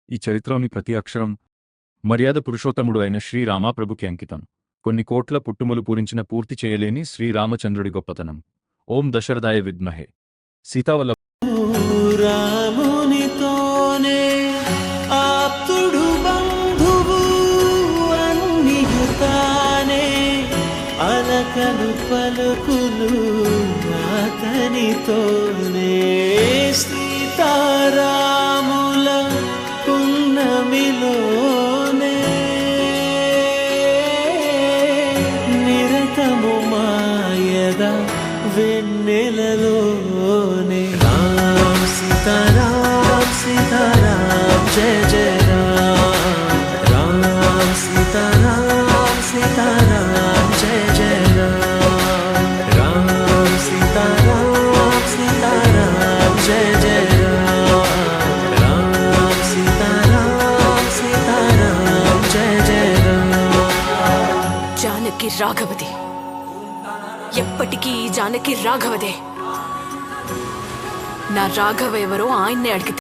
ఈ చరిత్రలోని ప్రతి అక్షరం మర్యాద పురుషోత్తముడు అయిన శ్రీరామప్రభుకి అంకితం. కొన్ని కోట్ల పుట్టుమలు పూరించిన పూర్తి చేయలేని శ్రీరామచంద్రుడి గొప్పతనం. ఓం దశరథాయ విద్మహే సీతావల్ల రామునితోనే ఆప్తుడు బంధువు అన్నియుతానే అలకలు పలుకులు అతనితోనే సీతారాముల పున్నమిలోనే నిరతము మాయద వెన్నెలలోనే రామ్ సీతారాం సీతారాం జయ జయ రామ్ రామ్ సీతారాం సీతారాం జయ జయ రామ్ రామ్ సీతారాం సీతారాం జయ జయ రామ్ రామ్ సీతారాం సీతారాం జయ జయ రామ్. జానకి రాఘవది, ఎప్పటికీ ఈ జానకి రాఘవదే. నా రాఘవ ఎవరో ఆయన్నే అడిగితే